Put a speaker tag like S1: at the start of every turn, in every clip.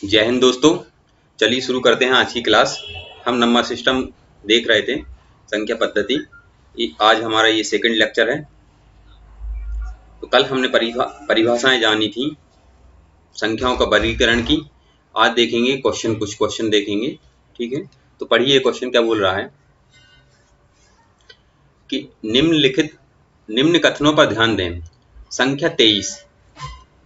S1: जय हिंद दोस्तों। चलिए शुरू करते हैं आज की क्लास। हम नंबर सिस्टम देख रहे थे, संख्या पद्धति। आज हमारा ये सेकंड लेक्चर है। तो कल हमने परिभाषाएं जानी थी संख्याओं का वर्गीकरण की। आज देखेंगे कुछ क्वेश्चन देखेंगे। ठीक है, तो पढ़िए क्वेश्चन क्या बोल रहा है कि निम्न कथनों पर ध्यान दें। संख्या 23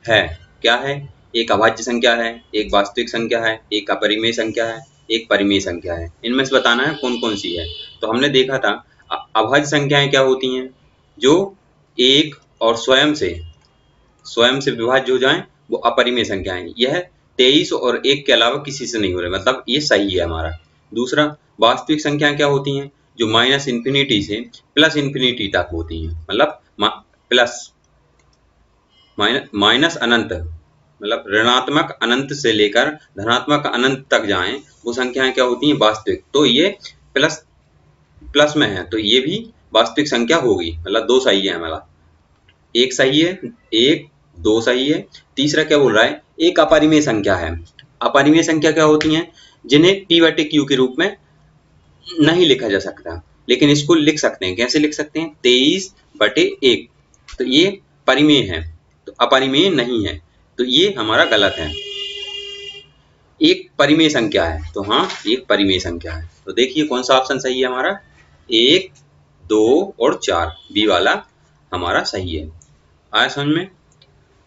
S1: है, क्या है? एक अभाज्य संख्या है, एक वास्तविक संख्या है, एक अपरिमेय संख्या है, एक परिमेय संख्या है। इनमें से बताना है कौन कौन सी है। तो हमने देखा था अभाज्य संख्याएं क्या होती हैं, जो एक और स्वयं से विभाज्य हो जाएं, वो अपरिमेय संख्याएं। यह 23 और 1 के अलावा किसी से नहीं हो रहे, मतलब ये सही है हमारा। दूसरा, वास्तविक संख्याएं क्या होती हैं, जो माइनस इन्फिनिटी से प्लस इन्फिनिटी तक होती हैं, मतलब प्लस माइनस अनंत, मतलब ऋणात्मक अनंत से लेकर धनात्मक अनंत तक जाएं, वो संख्याएं क्या होती हैं, वास्तविक। तो ये प्लस प्लस में है, तो ये भी वास्तविक संख्या होगी। मतलब दो सही है हमारा, एक सही है, एक दो सही है। तीसरा क्या बोल रहा है, एक अपरिमेय संख्या है। अपरिमेय संख्या क्या होती हैं, जिन्हें p बटे q के रूप में नहीं लिखा जा सकता, लेकिन इसको लिख सकते हैं। कैसे लिख सकते हैं, 23 बटे 1। तो ये परिमेय है, तो अपरिमेय नहीं है, तो ये हमारा गलत है। एक परिमेय संख्या है, तो हाँ एक परिमेय संख्या है। तो देखिए कौन सा ऑप्शन सही है हमारा, 1, 2 और 4, बी वाला हमारा सही है। आया समझ में?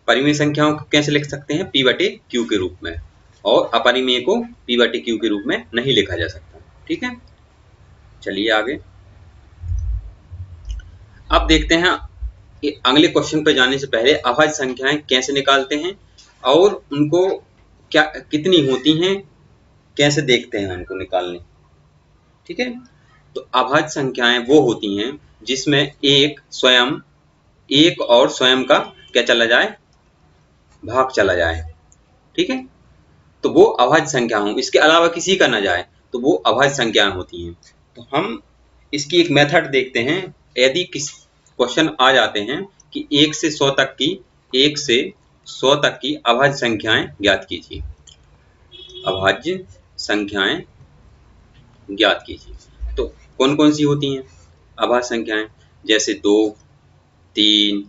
S1: परिमेय संख्याओं को कैसे लिख सकते हैं, p बटे q के रूप में, और अपरिमेय को p बटे q के रूप में नहीं लिखा जा सकता। ठीक है, चलिए आगे। अब देखते हैं अगले क्वेश्चन पे जाने से पहले अभाज्य संख्याएं कैसे निकालते हैं और उनको क्या कितनी होती हैं, कैसे देखते हैं उनको निकालने। ठीक है, तो अभाज्य संख्याएं वो होती हैं जिसमें एक और स्वयं का क्या चला जाए, भाग चला जाए। ठीक है, तो वो अभाज्य संख्या हो, इसके अलावा किसी का ना जाए, तो वो अभाज्य संख्याएं होती हैं। तो हम इसकी एक मेथड देखते हैं। यदि किस क्वेश्चन आ जाते हैं कि 1 से 100 तक की अभाज्य संख्याएं ज्ञात कीजिए। अभाज्य संख्याएं ज्ञात कीजिए, तो कौन कौन सी होती हैं अभाज्य संख्याएं, जैसे 2, 3,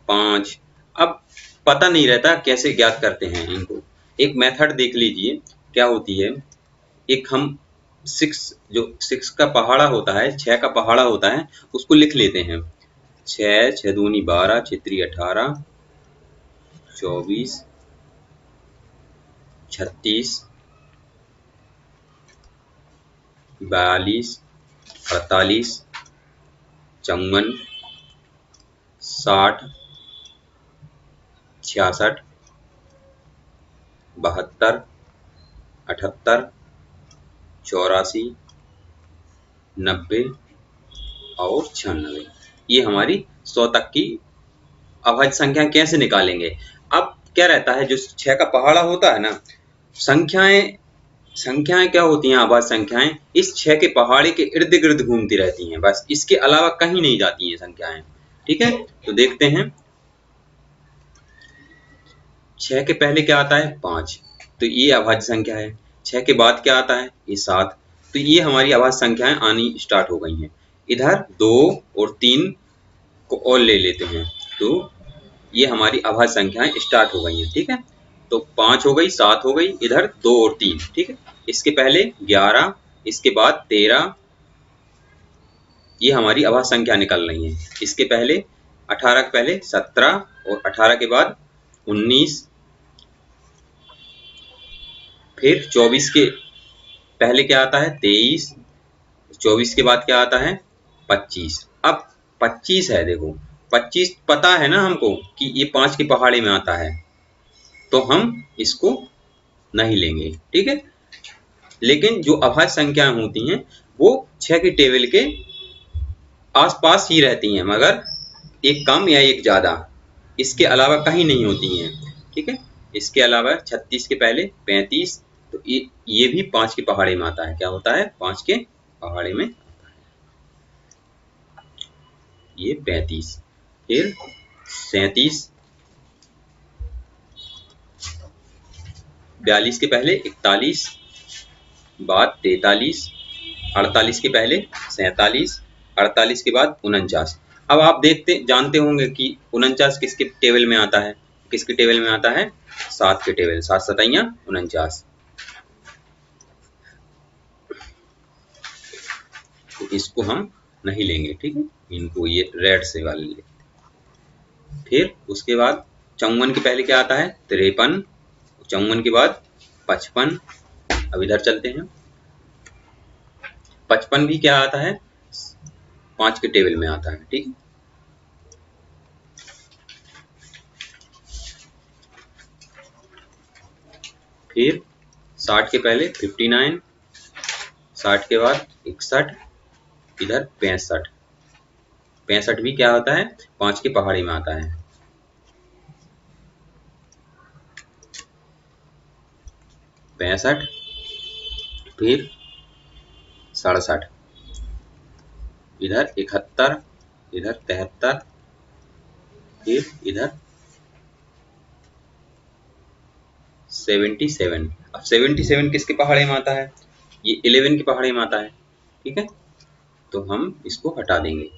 S1: 5। अब पता नहीं रहता कैसे ज्ञात करते हैं इनको। एक मेथड देख लीजिए क्या होती है। एक हम 6 का पहाड़ा होता है, 6 का पहाड़ा होता है, उसको लिख लेते हैं। 6, 6 दूनी 12, 6 3 18, 24, 36, 42, 48, 54, 60, 66, 72, 78, 84, 90 और 96। ये हमारी 100 तक की अभाज्य संख्या कैसे निकालेंगे। अब क्या रहता है, जो 6 का पहाड़ा होता है ना, संख्याएं क्या होती हैं, अभाज्य संख्याएं इस 6 के पहाड़े के इर्द गिर्द घूमती रहती हैं, बस इसके अलावा कहीं नहीं जाती हैं संख्याएं। ठीक है, तो देखते हैं। 6 के पहले क्या आता है, 5, तो ये अभाज्य संख्या है। 6 के बाद क्या आता है, ये 7, तो ये हमारी अभाज्य संख्याएं आनी स्टार्ट हो गई हैं। इधर 2 और 3 को और ले लेते हैं, तो ये हमारी अभाज्य संख्याएं स्टार्ट हो गई हैं। ठीक है, तो 5 हो गई, 7 हो गई, इधर 2 और 3। ठीक है, इसके पहले 11, इसके बाद 13, ये हमारी अभाज्य संख्या निकल रही है। इसके पहले 18 के पहले 17 और 18 के बाद 19, फिर 24 के पहले क्या आता है, 23, 24 के बाद क्या आता है, 25। अब 25 है, देखो 25 पता है ना हमको कि ये 5 के पहाड़े में आता है, तो हम इसको नहीं लेंगे। ठीक है, लेकिन जो अभाज्य संख्याएं होती हैं वो 6 के टेबल के आसपास ही रहती हैं, मगर एक कम या एक ज्यादा, इसके अलावा कहीं नहीं होती हैं। ठीक है, इसके अलावा 36 के पहले 35, तो ये भी 5 के पहाड़े में आता है। क्या होता है, 5 के पहाड़े में ये 35, फिर 37, 42 के पहले 41, बाद 43, 48 के पहले 47, 48 के बाद 49। अब आप जानते होंगे कि 49 किसके टेबल में आता है, किसके टेबल में आता है, 7 के टेबल, 7 सतैया 49। तो इसको हम नहीं लेंगे, ठीक है, इनको ये रेड से वाले ले। फिर उसके बाद 54 के पहले क्या आता है, 53, 54 के बाद 55। अब इधर चलते हैं, 55 भी क्या आता है, 5 के टेबल में आता है, ठीक है। फिर 60 के पहले 59, 60 के बाद 61, इधर 65, 65 भी क्या होता है, 5 के पहाड़ी में आता है। 65, फिर 67, इधर 71, इधर 73, फिर इधर 77। अब 77 किसके पहाड़े में आता है, ये 11 के पहाड़े में आता है, ठीक है। तो हम इसको हटा देंगे,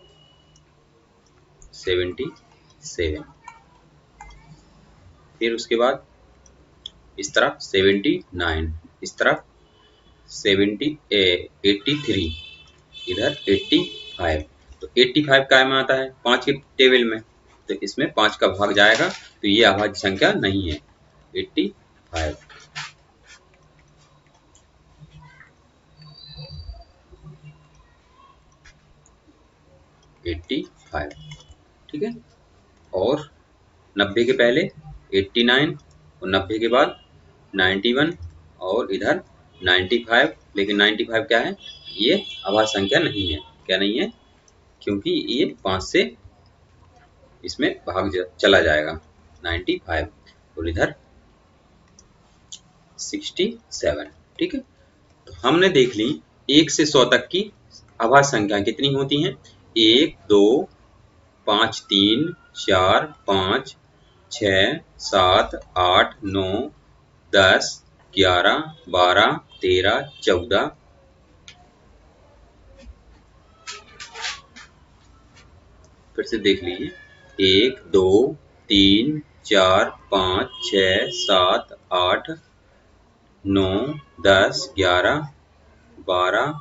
S1: 77। फिर उसके बाद इस तरफ 79, इस तरफ 83, इधर 85। तो 85 काय में आता है, 5 के टेबल में, तो इसमें 5 का भाग जाएगा, तो ये अभाज्य संख्या नहीं है, 85। ठीक है। और 90 के पहले 89, और 90 के बाद 91, और इधर 95। लेकिन 95 क्या है, ये अभाज्य संख्या नहीं है, क्या नहीं है, क्योंकि ये 5 से इसमें भाग चला जाएगा, 95। और इधर 67, ठीक है। तो हमने देख ली 1 से 100 तक की अभाज्य संख्या कितनी होती हैं, 1, 2, 5, 3, 4, 5, 6, 7, 8, 9, 10, 11, 12, 13, 14। फिर से देख लीजिए, 1, 2, 3, 4, 5, 6, 7, 8, 9, 10, 11, 12,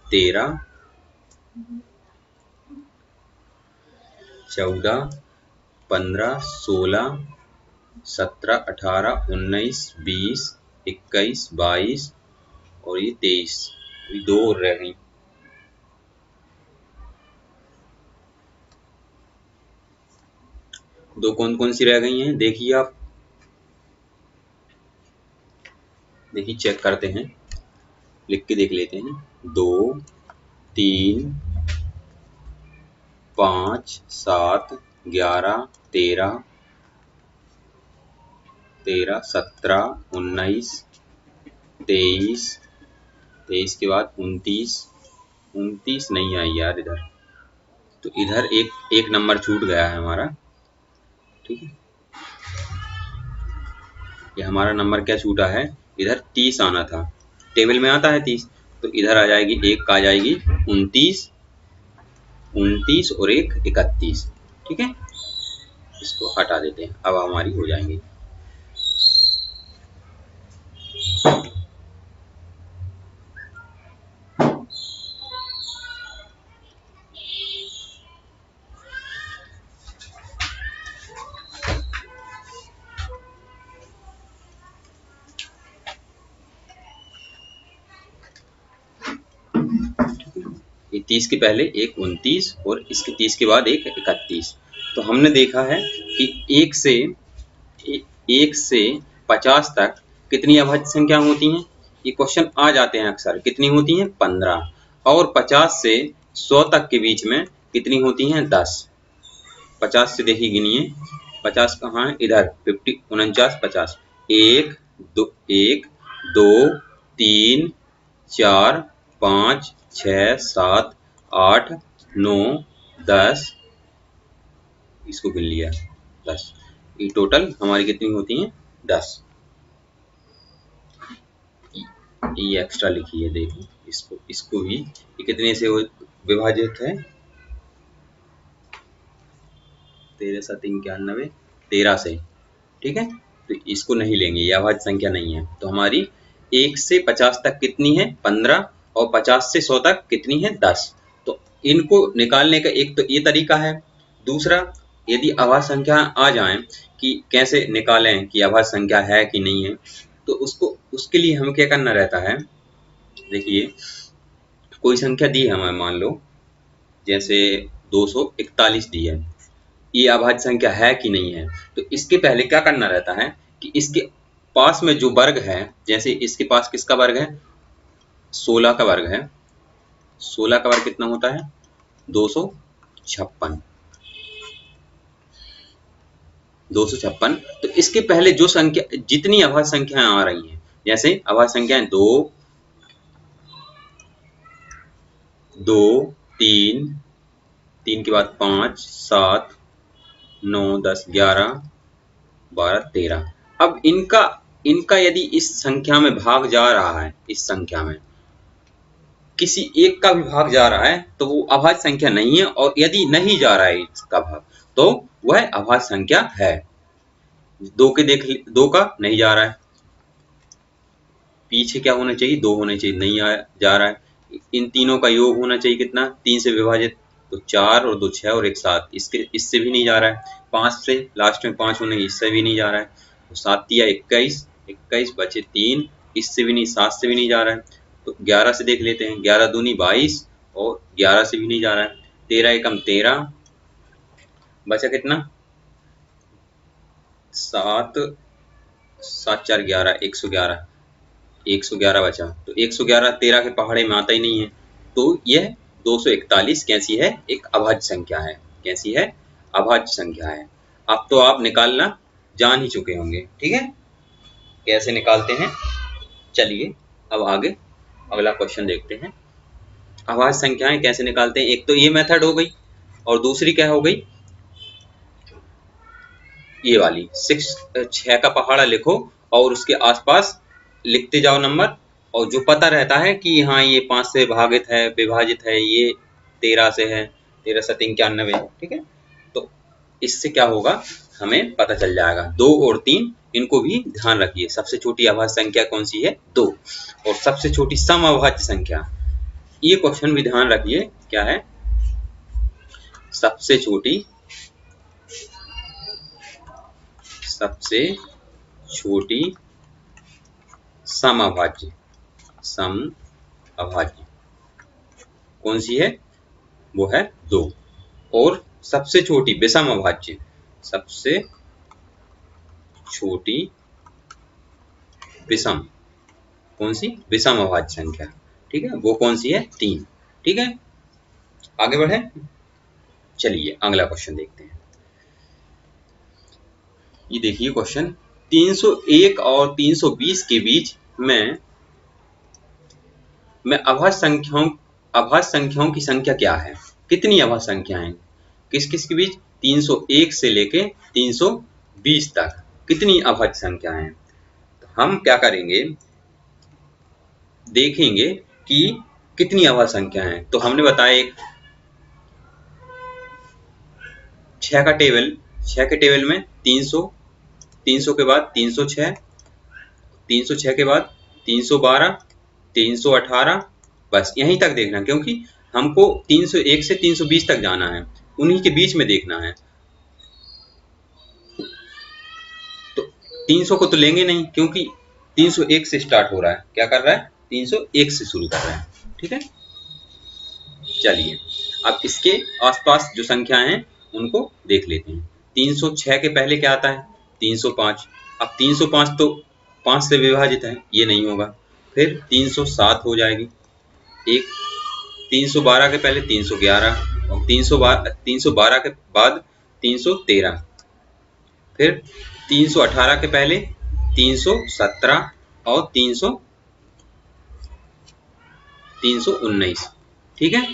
S1: 13, 14, 15, 16, 17, 18, 19, 20, 21, 22 और ये 23। दो और रह गई। दो कौन कौन सी रह गई हैं, देखिए आप, देखिए चेक करते हैं, लिख के देख लेते हैं। 2, 3, 5, 7, 11, 13, 17, 19, 23, 23 के बाद 29, 29 नहीं आई यार इधर, तो इधर एक नंबर छूट गया है हमारा, ठीक है। ये हमारा नंबर क्या छूटा है, इधर 30 आना था, टेबल में आता है 30, तो इधर आ जाएगी, एक आ जाएगी 29, 29 और एक 31, ठीक है। इसको हटा देते हैं, अब हमारी हो जाएंगी। ये 30 के पहले एक 29 और इसके 30 के बाद एक 31। तो हमने देखा है कि 1 से 50 तक कितनी अभाज्य संख्या होती हैं, ये क्वेश्चन आ जाते हैं अक्सर, कितनी होती हैं, 15। और 50 से 100 तक के बीच में कितनी होती हैं, 10। 50 से देखिए गिनिए, 50 कहाँ है, इधर 50, 49, 50, 1, 2, 3, 4, 5, 6, 7, 8, 9, 10, इसको गिन लिया 10। ये टोटल हमारी कितनी होती हैं, 10। ये एक्स्ट्रा लिखी है, देखो इसको भी, ये कितने से विभाजित है, 13 7 91, 13 से, ठीक है। तो इसको नहीं लेंगे, ये अभाज्य संख्या नहीं है। तो हमारी 1 से 50 तक कितनी है, 15, और 50 से 100 तक कितनी है, 10। तो इनको निकालने का एक तो ये तरीका है। दूसरा, यदि अभाज्य संख्या आ जाए कि कैसे निकालें कि अभाज्य संख्या है कि नहीं है, तो उसके लिए हमें क्या करना रहता है। देखिए, कोई संख्या दी है हमें, मान लो जैसे 241 दी है, ये अभाज्य संख्या है कि नहीं है। तो इसके पहले क्या करना रहता है कि इसके पास में जो वर्ग है, जैसे इसके पास किसका वर्ग है, 16 का वर्ग है। 16 का वर्ग कितना होता है, 256। 256। तो इसके पहले जो संख्या, जितनी अभाज्य संख्याएं आ रही हैं, जैसे अभाज्य संख्याएं 2 2 3 3 के बाद 5 7 9 10 11 12 13। अब इनका इनका यदि इस संख्या में भाग जा रहा है, इस संख्या में किसी एक का भी भाग जा रहा है, तो वो अभाज्य संख्या नहीं है। और यदि नहीं जा रहा है इसका भाग, तो वह अभाज्य संख्या है। 2 का नहीं जा रहा है, पीछे क्या होना चाहिए, 2 होने चाहिए, नहीं जा रहा है। इन तीनों का योग होना चाहिए कितना, 3 से विभाजित, तो 4 और 2 6 और 1 7, इससे भी नहीं जा रहा है। 5 से लास्ट में 5 होने, इससे भी नहीं जा रहा है। तो 7 या 21, 21 बचे 3, इससे भी नहीं, 7 से भी नहीं जा रहा है। तो 11 से देख लेते हैं, 11 दूनी 22, और 11 से भी नहीं जा रहा है। 13 एकम 13, बचा कितना, 7 7 4 11, 111, 111 बचा। तो 111 13 के पहाड़े में आता ही नहीं है। तो यह 241 कैसी है, एक अभाज्य संख्या है। कैसी है, अभाज्य संख्या है। अब तो आप निकालना जान ही चुके होंगे, ठीक है, कैसे निकालते हैं। चलिए अब आगे अगला क्वेश्चन देखते हैं। अभाज्य संख्याएं कैसे निकालते हैं, एक तो ये मेथड हो गई, और दूसरी क्या हो गई, ये वाली 6 का पहाड़ा लिखो और उसके आसपास लिखते जाओ नंबर, और जो पता रहता है कि हाँ ये 5 से भागित है, विभाजित है, ये 13 से है, 13 7 91, ठीक है। तो इससे क्या होगा, हमें पता चल जाएगा। 2 और 3 इनको भी ध्यान रखिए। सबसे छोटी अभाज्य संख्या कौन सी है, 2, और सबसे छोटी समअभाज्य संख्या, ये क्वेश्चन भी ध्यान रखिए, क्या है, सबसे छोटी समअभाज्य कौन सी है, वो है 2। और सबसे छोटी विषम अभाज्य, सबसे छोटी विषम, कौन सी, विषम अभाज्य संख्या, ठीक है, वो कौन सी है, 3। ठीक है, आगे बढ़े। चलिए अगला क्वेश्चन देखते हैं। ये देखिए क्वेश्चन, 301 और 320 के बीच में अभाज्य संख्याओं की संख्या क्या है, कितनी अभाज्य संख्याएं, किस किस के बीच, 301 से लेके 320 तक कितनी अभाज्य संख्याएं हैं। तो हम क्या करेंगे, देखेंगे कि कितनी अभाज्य संख्या है। तो हमने बताया एक 6 का टेबल, 6 के टेबल में 300, 300 के बाद 306, 306 के बाद 312, 318, बस यहीं तक देखना, क्योंकि हमको 301 से 320 तक जाना है, उन्हीं के बीच में देखना है। तो 300 को तो लेंगे नहीं, क्योंकि 301 से स्टार्ट हो रहा है, क्या कर रहा है, 301 से शुरू कर रहा है, ठीक है। चलिए अब इसके आसपास जो संख्या हैं उनको देख लेते हैं। 306 के पहले क्या आता है, 305। अब 305 तो 5 से विभाजित है, ये नहीं होगा। फिर 307 हो जाएगी एक, 312 के पहले 311, और 312 के बाद 313, फिर 318 के पहले 317, और 319, ठीक है।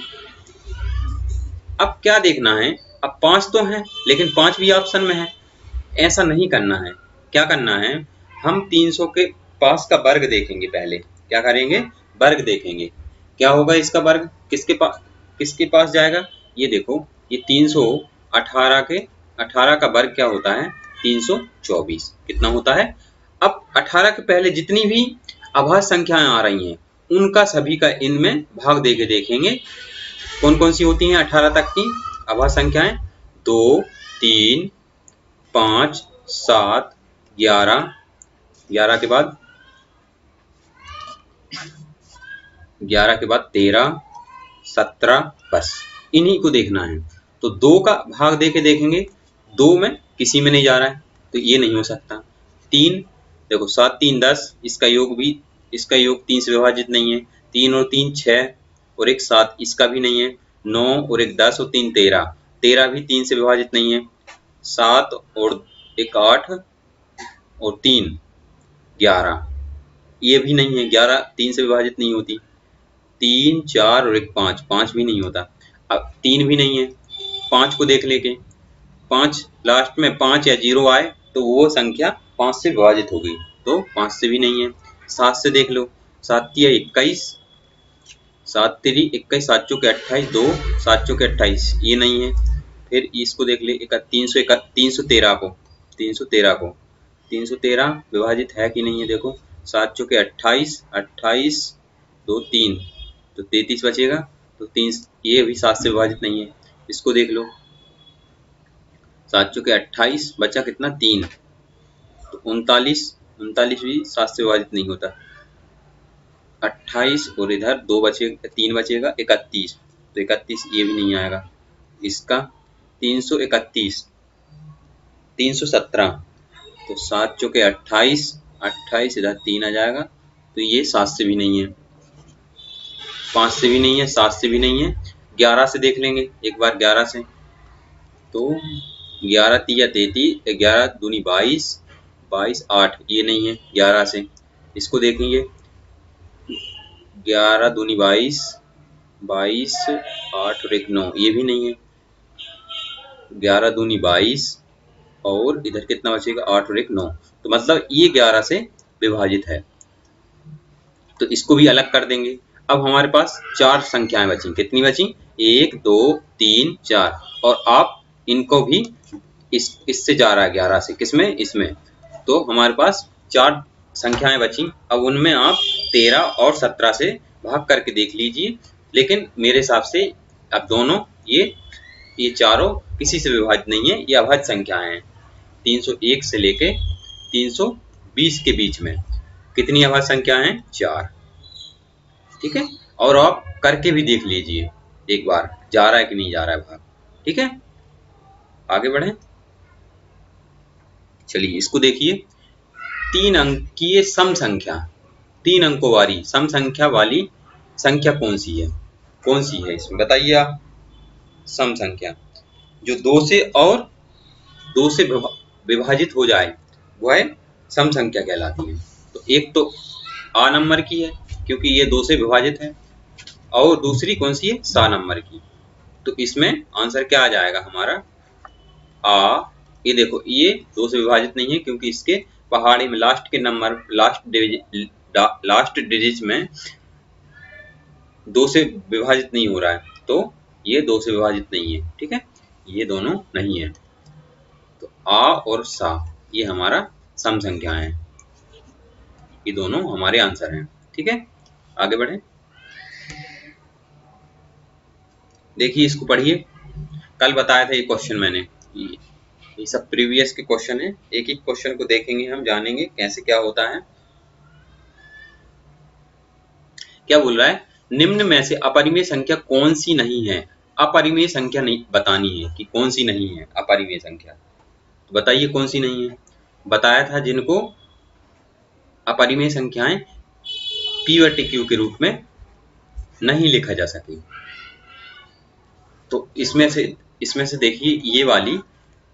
S1: अब क्या देखना है, अब 5 तो हैं, लेकिन 5 भी ऑप्शन में है। ऐसा नहीं करना है, क्या करना है, हम 300 के पास का वर्ग देखेंगे पहले, क्या करेंगे, वर्ग देखेंगे। क्या होगा इसका वर्ग, किसके पास जाएगा, ये देखो ये 318 के 18 का वर्ग क्या होता है, 324 कितना होता है। अब 18 के पहले जितनी भी अभाज्य संख्याएं आ रही हैं उनका सभी का इनमें भाग देके देखेंगे कौन कौन सी होती हैं 18 तक की अभाज्य संख्याएं। 2, 3, 5, 7, 11, 11 के बाद 13, 17, बस इन्हीं को देखना है। तो 2 का भाग देके देखेंगे, 2 में किसी में नहीं जा रहा है तो ये नहीं हो सकता। 3 देखो 7 3 10, इसका योग 3 से विभाजित नहीं है। 3 और 3 6 और 1 7, इसका भी नहीं है। 9 और 1 10 और 3 13, 13 भी 3 से विभाजित नहीं है। 7 और 1 8 और 3 11, ये भी नहीं है। 11 3 से विभाजित नहीं होती। 3 4 और 1 5, 5 भी नहीं होता। अब 3 भी नहीं है। 5 को देख लेके, 5 लास्ट में 5 या 0 आए तो वो संख्या 5 से विभाजित हो गई, तो 5 से भी नहीं है। 7 से देख लो, 7 या 21, 7 3 21, 7 चौक 28, 2 7 चौक 28, ये नहीं है। फिर इसको देख ले 313 को 313 विभाजित है कि नहीं है, देखो 7 चौके 28, 28 2 3, तो 33 बचेगा। तो 3 ये भी 7 से विभाजित नहीं है। इसको देख लो, 7 चौके 28 बचा कितना 3, तो 39 भी 7 से विभाजित नहीं होता। 28 और इधर 2 बचेगा, 3 बचेगा 31, तो 31 ये भी नहीं आएगा। इसका 331, 317, तो 7 चौके 28, 28 इधर 3 आ जाएगा, तो ये 7 से भी नहीं है। 5 से भी नहीं है, 7 से भी नहीं है। 11 से देख लेंगे एक बार, 11 से तो 11 3 33, 11 दूनी 22, 22 8, ये नहीं है। 11 से इसको देखेंगे, 11 दूनी 22, 22 8 और 1 9, ये भी नहीं है। 11 दूनी 22 और इधर कितना बचेगा 8 और 1 9, तो मतलब ये 11 से विभाजित है, तो इसको भी अलग कर देंगे। अब हमारे पास 4 संख्याएं बची, कितनी बची, 1 2 3 4, और आप इनको भी इससे जा रहा है 11 से, किसमें, इसमें, तो हमारे पास 4 संख्याएं बची। अब उनमें आप 13 और 17 से भाग करके देख लीजिए, लेकिन मेरे हिसाब से अब दोनों ये चारों किसी से विभाजित नहीं है, ये अभाज्य संख्याएं हैं। 301 से लेके 320 के बीच में कितनी अभाज्य संख्या है, 4, ठीक है। और आप करके भी देख लीजिए एक बार, जा रहा है कि नहीं जा रहा है भाग, ठीक है। आगे बढ़े, चलिए इसको देखिए। 3 अंकीय सम संख्या, 3 अंकों वाली सम संख्या वाली संख्या कौन सी है इसमें बताइए आप। सम संख्या जो 2 से विभाजित हो जाए वह सम संख्या कहलाती है। तो एक तो आ नंबर की है क्योंकि ये 2 से विभाजित है, और दूसरी कौन सी है, सा नंबर की। तो इसमें आंसर क्या आ जाएगा हमारा, आ। ये देखो ये 2 से विभाजित नहीं है क्योंकि इसके पहाड़ी में लास्ट के नंबर लास्ट डिजिट में 2 से विभाजित नहीं हो रहा है, तो ये 2 से विभाजित नहीं है, ठीक है, ये दोनों नहीं है। तो आ और सा ये हमारा सम संख्या है, ये दोनों हमारे आंसर हैं, ठीक है। आगे बढ़े, देखिए इसको पढ़िए। कल बताया था ये क्वेश्चन मैंने, ये सब प्रीवियस के क्वेश्चन है। एक एक क्वेश्चन को देखेंगे, हम जानेंगे कैसे क्या होता है। क्या बोल रहा है, निम्न में से अपरिमेय संख्या कौन सी नहीं है। अपरिमेय संख्या नहीं बतानी है कि कौन सी नहीं है अपरिमेय संख्या, तो बताइए कौन सी नहीं है। बताया था जिनको अपरिमेय संख्याएं p व q के रूप में नहीं लिखा जा सके, तो इसमें से देखिए ये वाली,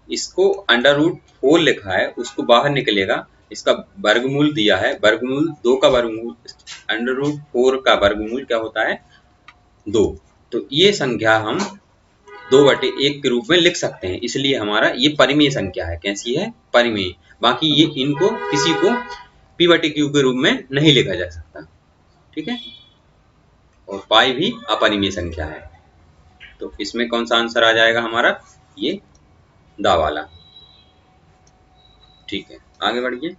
S1: इसको √4 लिखा है, उसको बाहर निकलेगा, इसका वर्गमूल दिया है, वर्गमूल 2 का वर्गमूल, √4 का वर्गमूल क्या होता है, 2। तो ये संख्या हम 2/1 के रूप में लिख सकते हैं, इसलिए हमारा ये परिमेय संख्या है। कैसी है, परिमेय। बाकी ये इनको किसी को p/q के रूप में नहीं लिखा जा सकता, ठीक है, और पाई भी अपरिमेय संख्या है। तो इसमें कौन सा आंसर आ जाएगा हमारा, ये दा वाला। ठीक है, आगे बढ़िए।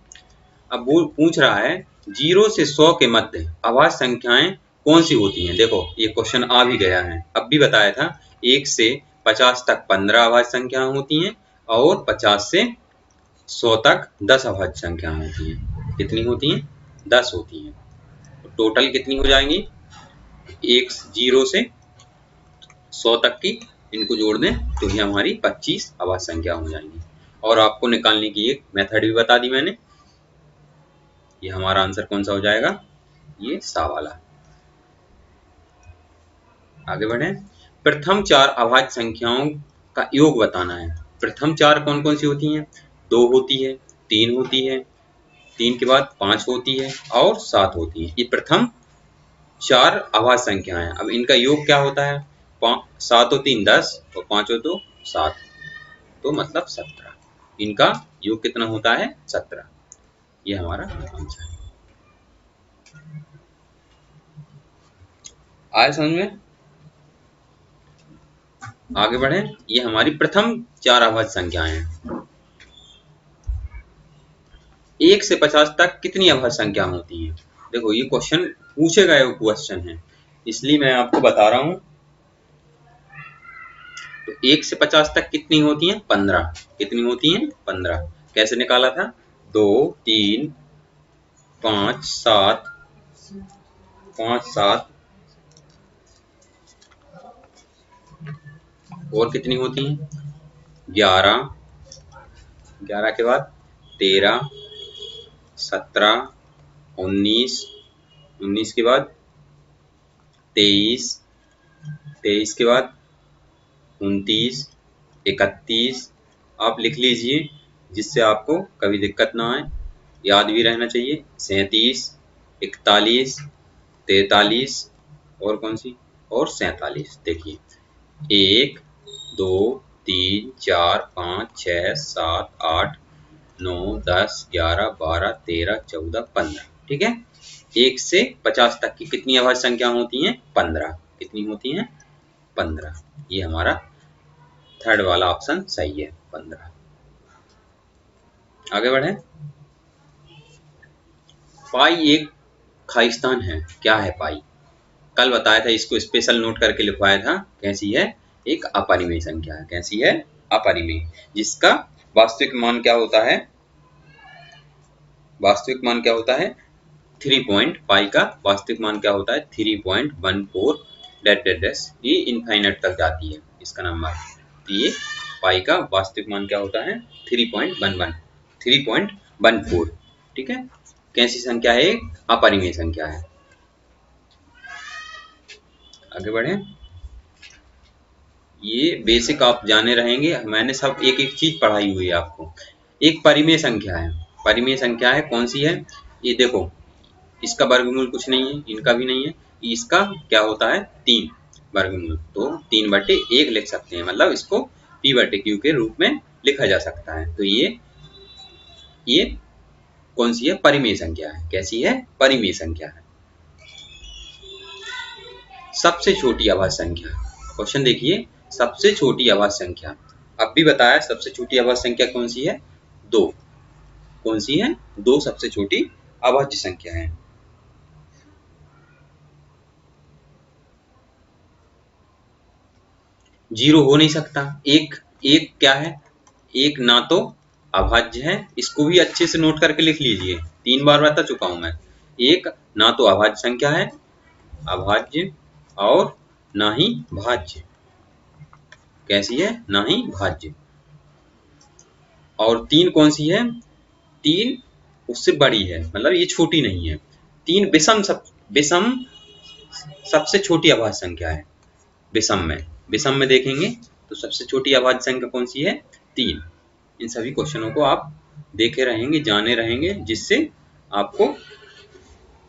S1: अब वो पूछ रहा है 0 से 100 के मध्य अभाज्य संख्याएं कौन सी होती हैं। देखो ये क्वेश्चन आ भी गया है, अब भी बताया था। 1 से 50 तक 15 अभाज्य संख्याएं होती हैं और 50 से 100 तक 10 अभाज्य संख्याएं होती हैं। कितनी होती हैं, 10 होती हैं। तो टोटल कितनी हो जाएंगी, 0 से 100 तक की, इनको जोड़ दें तो ये हमारी 25 अभाज्य संख्या हो जाएंगी। और आपको निकालने की एक मेथड भी बता दी मैंने। ये हमारा आंसर कौन सा हो जाएगा, ये सा वाला। आगे बढ़े। प्रथम 4 अभाज्य संख्याओं का योग बताना है। प्रथम 4 कौन कौन सी होती हैं, 2 होती है, 3 होती है, 3 के बाद 5 होती है और 7 होती है। ये प्रथम 4 अभाज्य संख्याएं। अब इनका योग क्या होता है, 7 हो 3 10 और 5 हो तो 7, तो मतलब 17। इनका योग कितना होता है, 17। ये हमारा आंसर है। आए समझ में। आगे बढ़े। ये हमारी प्रथम 4 अभाज्य संख्याएं हैं। 1 से 50 तक कितनी अभाज्य संख्या होती है। देखो ये क्वेश्चन पूछे गए क्वेश्चन है, इसलिए मैं आपको बता रहा हूं। तो 1 से 50 तक कितनी होती हैं, 15। कितनी होती हैं, 15। कैसे निकाला था, 2 3 5 7 5 7 और कितनी होती हैं, 11। 11 के बाद 13 17 19 19 के बाद 23 23 के बाद 29 31। आप लिख लीजिए जिससे आपको कभी दिक्कत ना आए, याद भी रहना चाहिए। 37 41 43 और कौन सी, और 47। देखिए 1 2 3 4 5 6 7 8 9 10 11 12 13 14 15। ठीक है, 1 से 50 तक की कितनी अभाज्य संख्या होती हैं, 15। कितनी होती हैं, 15। ये हमारा थर्ड वाला ऑप्शन सही है, 15। आगे बढ़े। पाई एक खालिस्तान है। क्या है पाई, कल बताया था, इसको स्पेशल नोट करके लिखवाया था। कैसी है, एक अपरिमेय संख्या है। कैसी है, अपरिमेय, जिसका वास्तविक मान क्या होता है, वास्तविक मान क्या होता है 3 पॉइंट। पाई का वास्तविक मान क्या होता है, 3.14 डैश डैश डैश। ये इनफाइनाइट तक जाती है इसका नंबर। ये पाई का वास्तविक मान क्या होता है, 3.11 3.14। ठीक है, कैसी संख्या है, अपरिमेय संख्या है। आगे बढ़े। ये बेसिक आप जाने रहेंगे, मैंने सब एक एक चीज पढ़ाई हुई है आपको। एक परिमेय संख्या है, परिमेय संख्या है कौन सी है, ये देखो इसका वर्गमूल कुछ नहीं है, इनका भी नहीं है। इसका क्या होता है, 3 वर्गमूल, तो 3/1 लिख सकते हैं। मतलब इसको p/q के रूप में लिखा जा सकता है। तो ये कौन सी है, परिमेय संख्या है। कैसी है, परिमेय संख्या है। सबसे छोटी अभाज्य संख्या, क्वेश्चन देखिए, सबसे छोटी अभाज्य संख्या। अब भी बताया सबसे छोटी अभाज्य संख्या कौन सी है, 2। कौन सी है, 2 सबसे छोटी अभाज्य संख्या है। जीरो हो नहीं सकता। एक एक क्या है, एक ना तो अभाज्य है, इसको भी अच्छे से नोट करके लिख लीजिए, 3 बार बता चुका हूं मैं। एक ना तो अभाज्य संख्या है, अभाज्य, और ना ही भाज्य। कैसी है, ना ही भाज्य। और 3 कौन सी है, 3 उससे बड़ी है, मतलब ये छोटी नहीं है। 3 विषम सबसे छोटी अभाज्य संख्या है। विषम में देखेंगे तो सबसे छोटी अभाज्य संख्या कौन सी है, 3। इन सभी क्वेश्चनों को आप देखे रहेंगे, जाने रहेंगे, जिससे आपको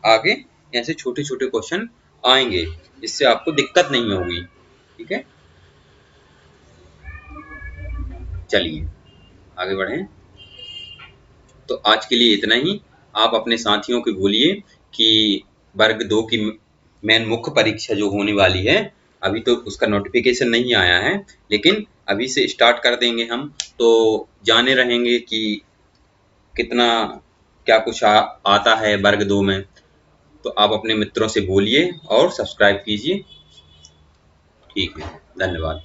S1: आगे ऐसे छोटे छोटे क्वेश्चन आएंगे, जिससे आपको दिक्कत नहीं होगी। ठीक है, चलिए आगे बढ़ें। तो आज के लिए इतना ही। आप अपने साथियों को बोलिए कि वर्ग 2 की मेन मुख्य परीक्षा जो होने वाली है, अभी तो उसका नोटिफिकेशन नहीं आया है, लेकिन अभी से स्टार्ट कर देंगे हम, तो जाने रहेंगे कि कितना क्या कुछ आता है वर्ग 2 में। तो आप अपने मित्रों से बोलिए और सब्सक्राइब कीजिए। ठीक है, धन्यवाद।